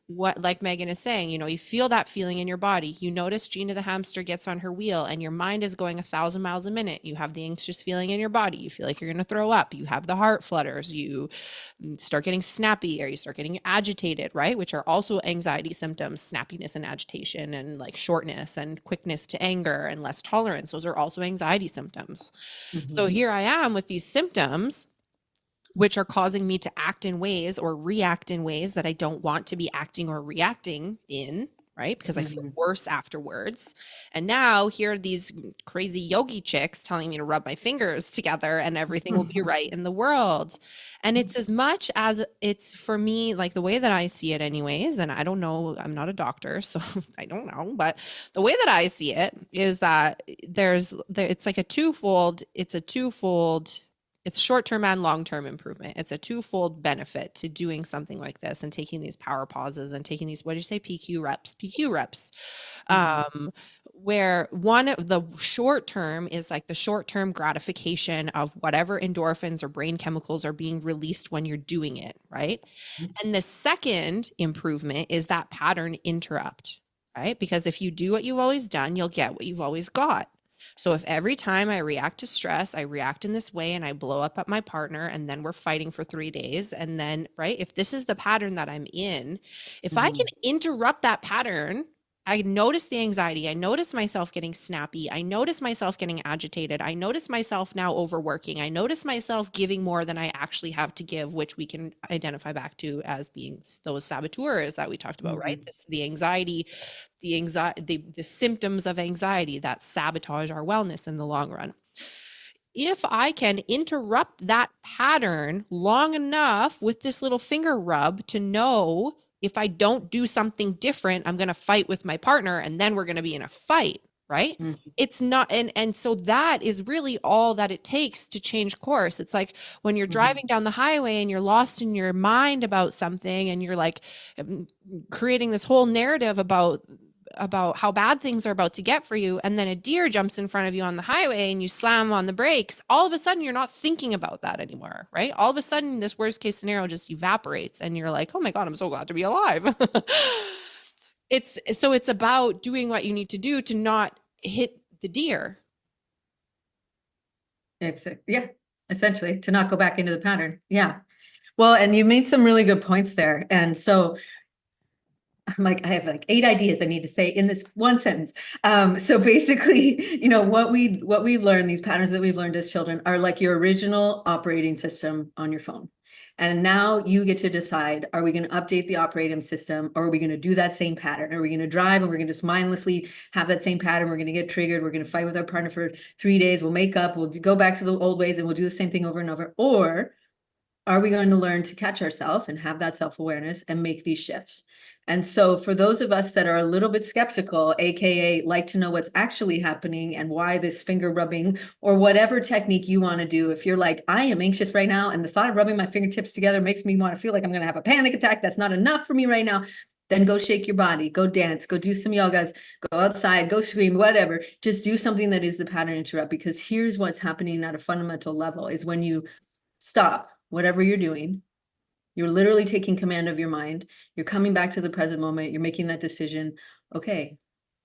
like Megan is saying, you feel that feeling in your body. You notice Gina the hamster gets on her wheel and your mind is going 1,000 miles a minute. You have the anxious feeling in your body. You feel like you're going to throw up. You have the heart flutters. You start getting snappy, or you start getting agitated, right? Which are also anxiety symptoms, snappiness and agitation, and like shortness and quickness to anger and less tolerance. Those are also anxiety symptoms. Mm-hmm. So here I am with these symptoms, which are causing me to act in ways or react in ways that I don't want to be acting or reacting in, right? Because I feel worse afterwards. And now here are these crazy yogi chicks telling me to rub my fingers together and everything will be right in the world. And it's as much as it's, for me, like the way that I see it anyways, and I don't know, I'm not a doctor, so I don't know, but the way that I see it is that it's like it's short-term and long-term improvement. It's a twofold benefit to doing something like this and taking these power pauses and taking these, what did you say? PQ reps. Where one of the short-term is like the short-term gratification of whatever endorphins or brain chemicals are being released when you're doing it, right? And the second improvement is that pattern interrupt, right? Because if you do what you've always done, you'll get what you've always got. So if every time I react to stress, I react in this way and I blow up at my partner and then we're fighting for 3 days. And then, right, if this is the pattern that I'm in, if I can interrupt that pattern, I notice the anxiety. I notice myself getting snappy. I notice myself getting agitated. I notice myself now overworking. I notice myself giving more than I actually have to give, which we can identify back to as being those saboteurs that we talked about, right? The anxiety, the symptoms of anxiety that sabotage our wellness in the long run. If I can interrupt that pattern long enough with this little finger rub to know if I don't do something different, I'm going to fight with my partner and then we're going to be in a fight, right? It's not, and so that is really all that it takes to change course. It's like when you're driving down the highway and you're lost in your mind about something and you're like creating this whole narrative about how bad things are about to get for you. And then a deer jumps in front of you on the highway and you slam on the brakes. All of a sudden, you're not thinking about that anymore, right? All of a sudden, this worst case scenario just evaporates and you're like, oh my God, I'm so glad to be alive. It's about doing what you need to do to not hit the deer. Yeah, essentially to not go back into the pattern. Yeah. Well, and you made some really good points there. And so I'm like, I have like 8 ideas I need to say in this one sentence. So basically, what we've learned, these patterns that we've learned as children are like your original operating system on your phone. And now you get to decide, are we going to update the operating system or are we going to do that same pattern? Are we going to drive and we're going to just mindlessly have that same pattern? We're going to get triggered. We're going to fight with our partner for 3 days. We'll make up, we'll go back to the old ways and we'll do the same thing over and over. Or are we going to learn to catch ourselves and have that self-awareness and make these shifts? And so for those of us that are a little bit skeptical, AKA like to know what's actually happening and why this finger rubbing or whatever technique you want to do, if you're like, I am anxious right now and the thought of rubbing my fingertips together makes me want to feel like I'm going to have a panic attack, that's not enough for me right now. Then go shake your body, go dance, go do some yogas, go outside, go scream, whatever. Just do something that is the pattern interrupt, because here's what's happening at a fundamental level is when you stop whatever you're doing, you're literally taking command of your mind. You're coming back to the present moment. You're making that decision. Okay,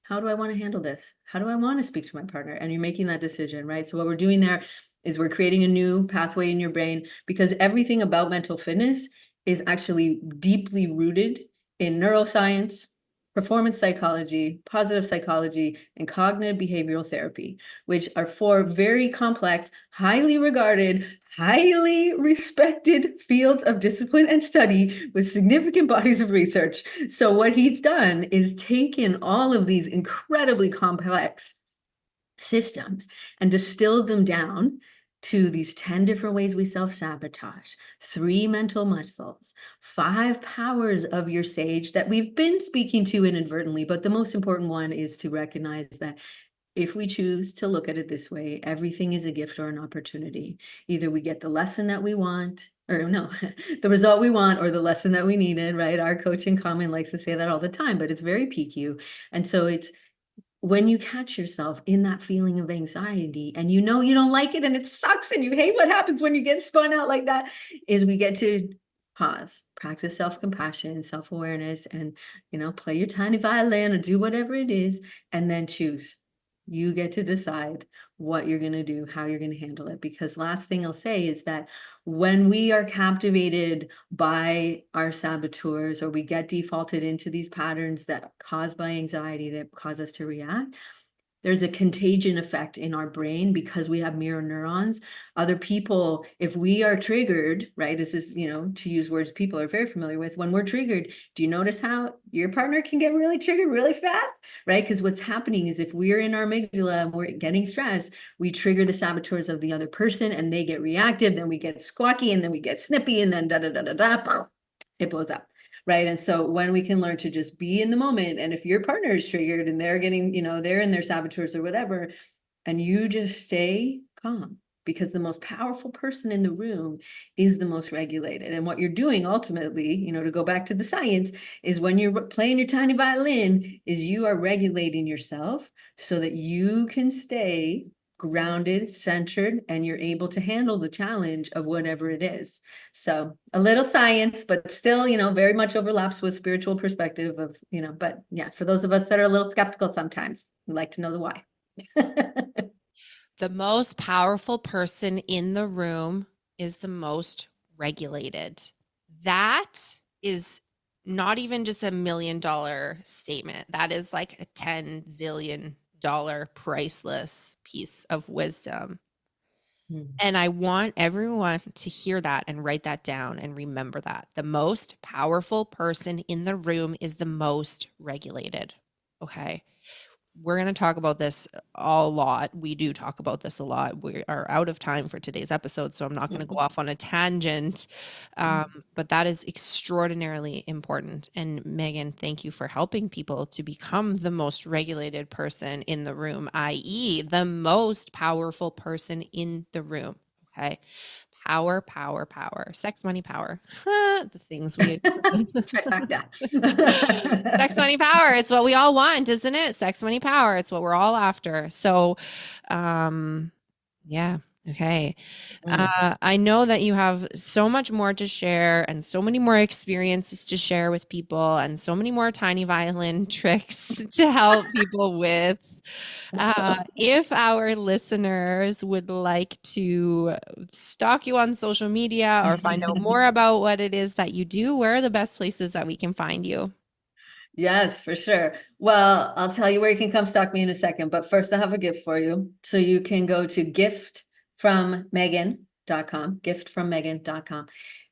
how do I want to handle this? How do I want to speak to my partner? And you're making that decision, right? So what we're doing there is we're creating a new pathway in your brain, because everything about mental fitness is actually deeply rooted in neuroscience, performance psychology, positive psychology, and cognitive behavioral therapy, which are four very complex, highly regarded, highly respected fields of discipline and study with significant bodies of research. So what he's done is taken all of these incredibly complex systems and distilled them down to these 10 different ways we self-sabotage, 3 mental muscles, 5 powers of your sage that we've been speaking to inadvertently. But the most important one is to recognize that if we choose to look at it this way, everything is a gift or an opportunity. Either we get the lesson that we want, or no, the result we want, or the lesson that we needed, right? Our coach in common likes to say that all the time, but it's very PQ. And so it's when you catch yourself in that feeling of anxiety and you know you don't like it and it sucks and you hate what happens when you get spun out like that, is we get to pause, practice self-compassion, self-awareness, and play your tiny violin or do whatever it is, and then choose. You get to decide what you're going to do, how you're going to handle it. Because last thing I'll say is that when we are captivated by our saboteurs, or we get defaulted into these patterns that are caused by anxiety that cause us to react, there's a contagion effect in our brain because we have mirror neurons. Other people, if we are triggered, right? This is, to use words people are very familiar with. When we're triggered, do you notice how your partner can get really triggered really fast, right? Because what's happening is if we're in our amygdala and we're getting stressed, we trigger the saboteurs of the other person and they get reactive, then we get squawky, and then we get snippy, and then it blows up. Right. And so when we can learn to just be in the moment, and if your partner is triggered and they're getting, they're in their saboteurs or whatever, and you just stay calm, because the most powerful person in the room is the most regulated. And what you're doing ultimately, to go back to the science, is when you're playing your tiny violin, is you are regulating yourself so that you can stay grounded, centered, and you're able to handle the challenge of whatever it is. So a little science, but still, very much overlaps with spiritual perspective of, but yeah, for those of us that are a little skeptical sometimes, we like to know the why. The most powerful person in the room is the most regulated. That is not even just $1 million statement. That is like a $10 zillion priceless piece of wisdom. And I want everyone to hear that and write that down and remember that. The most powerful person in the room is the most regulated. Okay. We're going to talk about this a lot. We do talk about this a lot. We are out of time for today's episode, so I'm not going to go off on a tangent. But that is extraordinarily important. And Megan, thank you for helping people to become the most regulated person in the room, i.e. the most powerful person in the room. Okay. Power, power, power. Sex, money, power. The things we Trifecta. Sex, money, power. It's what we all want, isn't it? Sex, money, power. It's what we're all after. So, yeah. Okay. I know that you have so much more to share and so many more experiences to share with people and so many more tiny violin tricks to help people with. If our listeners would like to stalk you on social media or find out more about what it is that you do, where are the best places that we can find you? Yes, for sure. Well, I'll tell you where you can come stalk me in a second, but first I have a gift for you. So you can go to giftfrommegan.com.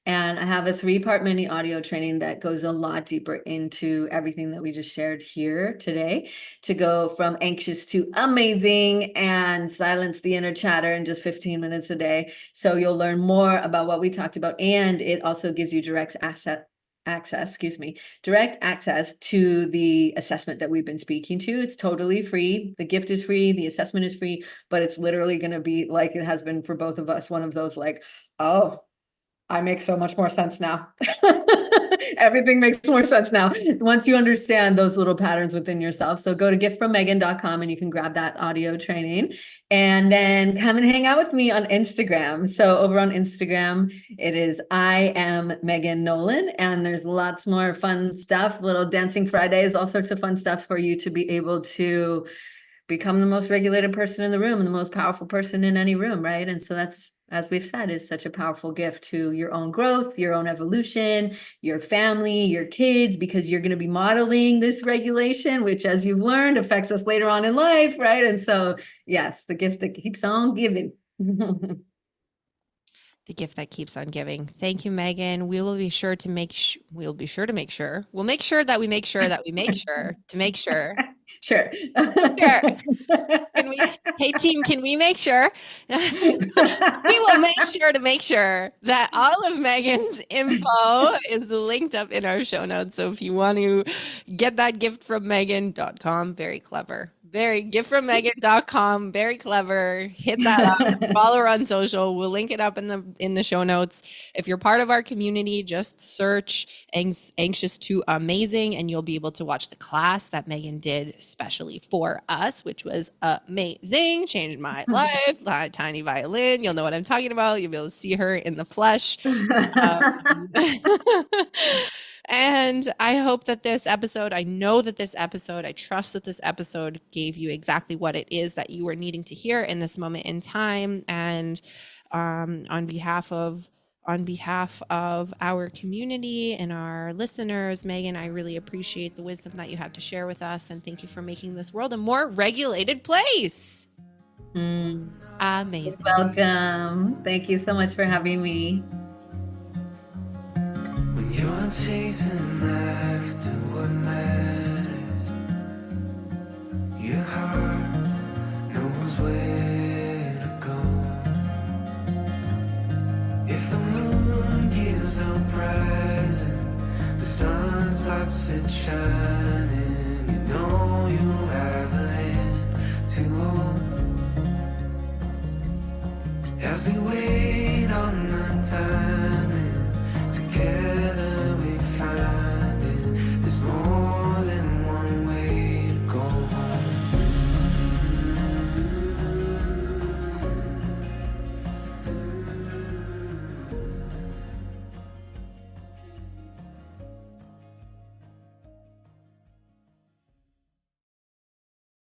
And I have a 3-part mini audio training that goes a lot deeper into everything that we just shared here today, to go from anxious to amazing and silence the inner chatter in just 15 minutes a day. So you'll learn more about what we talked about. And it also gives you direct access to the assessment that we've been speaking to. It's totally free. The gift is free. The assessment is free, but it's literally going to be like it has been for both of us, one of those like, oh, I make so much more sense now. Everything makes more sense now once you understand those little patterns within yourself. So go to giftfrommegan.com and you can grab that audio training and then come and hang out with me on Instagram. So over on Instagram, it is I am Megan Nolan, and there's lots more fun stuff, little dancing Fridays, all sorts of fun stuff for you to be able to become the most regulated person in the room and the most powerful person in any room, right? And so that's, as we've said, is such a powerful gift to your own growth, your own evolution, your family, your kids, because you're going to be modeling this regulation, which, as you've learned, affects us later on in life, right? And so, yes, the gift that keeps on giving. The gift that keeps on giving. Thank you, Megan. We will be sure to make we'll make sure that we make sure that we make sure to make sure. Sure. Sure. Hey team, can we make sure? We will make sure to make sure that all of Megan's info is linked up in our show notes. So if you want to get that giftfrommegan.com, very clever. Giftfrommegan.com, very clever. Hit that up. Follow her on social. We'll link it up in the show notes. If you're part of our community, just search Anxious to Amazing, and you'll be able to watch the class that Megan did especially for us, which was amazing. Changed my life. Tiny violin. You'll know what I'm talking about. You'll be able to see her in the flesh. And I hope that I trust that this episode gave you exactly what it is that you were needing to hear in this moment in time. And on behalf of our community and our listeners, Megan, I really appreciate the wisdom that you have to share with us. And thank you for making this world a more regulated place. Amazing. You're welcome. Thank you so much for having me. When you're chasing after what matters, your heart knows where to go. If the moon gives up rising, the sun stops it shining, you know you'll have a hand to hold. As we wait on the timing together